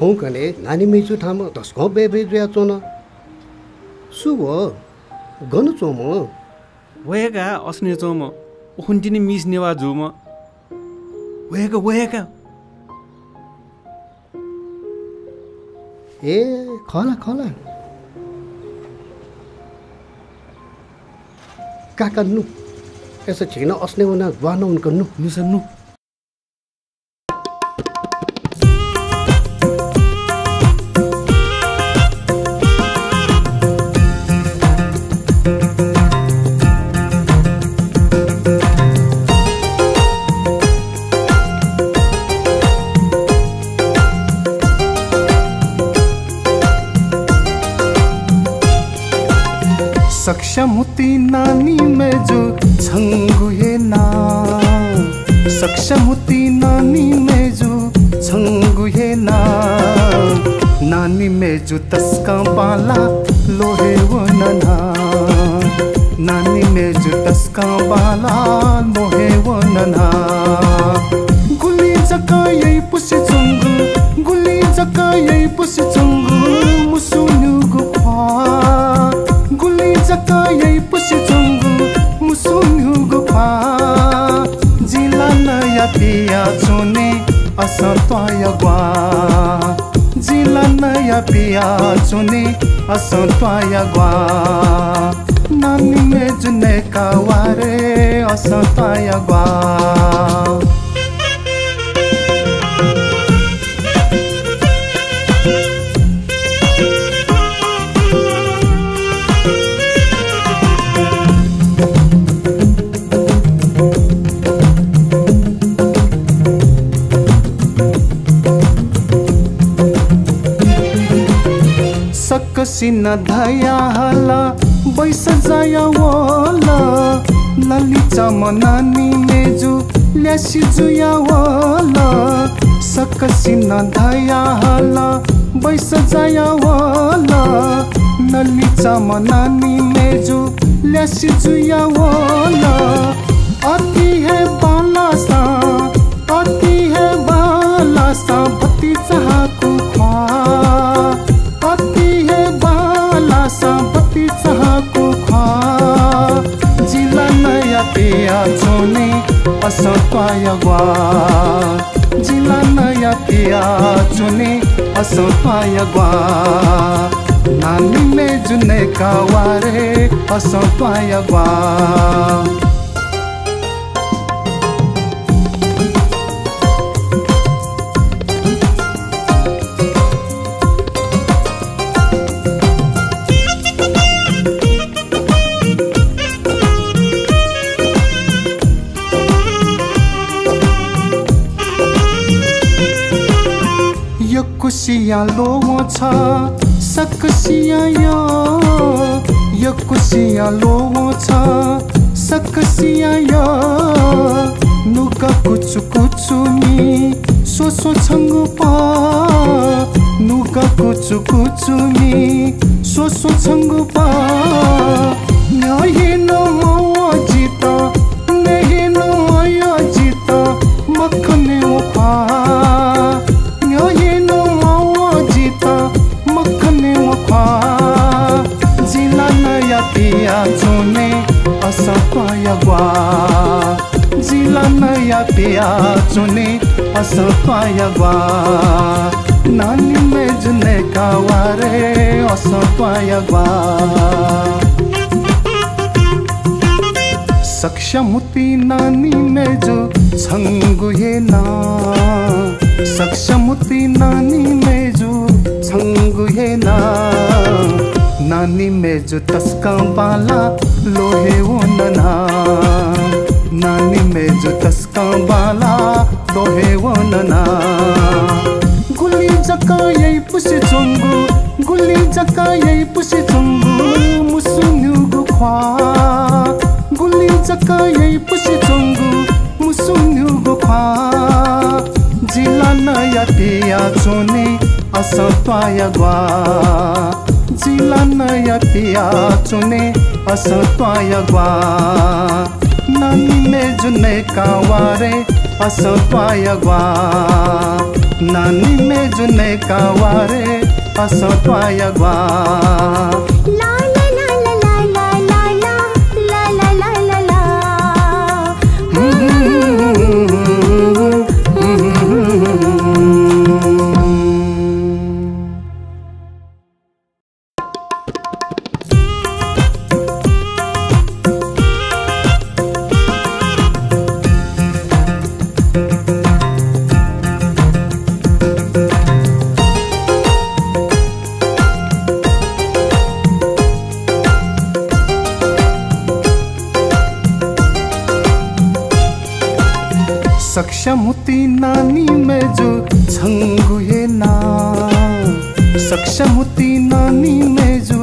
총간에 나니 메주 타면 더스고 베베주야 쪼나 수워 गनु चोम वेगा अस्ने चोम ओखुन्टिनी miss Newa zoom वेगा ए खला काका नु ऐसा छिना अस्ने वना वाना उनको नु नुसन्नु सक्षमुती नानी में जो छंगुए ना सक्षमुती नानी में जो छंगुए ना नानी में जो तस्का बाला लोहे वो नना नानी में जो तस्का बाला लोहे वो नना गुली जका यही पुसी चंगु गुली जका यही पुसी चंगु मुसुनु गुफा जका यही पुसी चंगु मुसुनु गुफा जिला नया पिया चुने असंतवाय ग्वा जिला नया पिया चुने असंतवाय ग्वा नानी में जुने कावारे असंतवाय ग्वा सकसिना धया हला बैस जाया वाला ललिता मनानी मेजु ल्यासी जुया वाला सकसिना धया हला बैस जाया वाला ललिता मनानी मेजु ल्यासी जुया वाला अति है बाला सा भती चाहा को ख्वा अति है बाला सा भती चाहा को ख्वा जिला नया पिया चोने असंतवाय ग्वा जिला नया पिया चोने असंतवाय ग्वा नानी में जुने कावारे असंतवाय ग्वा कुसिया लोवो छ सकसिया यो कुसिया लोवो छ सकसिया यो नुका कुचु कुचु नि सोसो छंगु पा नुका कुचु कुचु नि सोसो छंगु पा न्यायनो जिता नहीं नो आया जिता मखने उखा जिला नया पिया चुने असंतवाय ग्वा जिला नया पिया चुने असंतवाय ग्वा नानी में जुने कावारे असंतवाय ग्वा सक्षमुती नानी में जो छंगुए ना सक्षमुती नानी में जो छंगुए ना नानी में जो तस्का बाला लोहे वो नना नानी में जो तस्का बाला लोहे वो नना गुली जका यही पुसी चंगु गुली जका यही पुसी चंगु मुसुनु गुख्वा गुली जका यही पुसी चंगु मुसुनु गुख्वा जिला नया पिया चोने असंतवाय ग्वा जिला नया पिया चुने असंतवाय ग्वा नानी में जुने कावारे असंतवाय ग्वा नानी मेजु नै कावारे असत्वाय ग्वा ला ला ला ला ला ला ला ला ला ला ला ला सक्षम हुती नानी मेजु छंगु हे ना सक्षम हुती नानी मेजु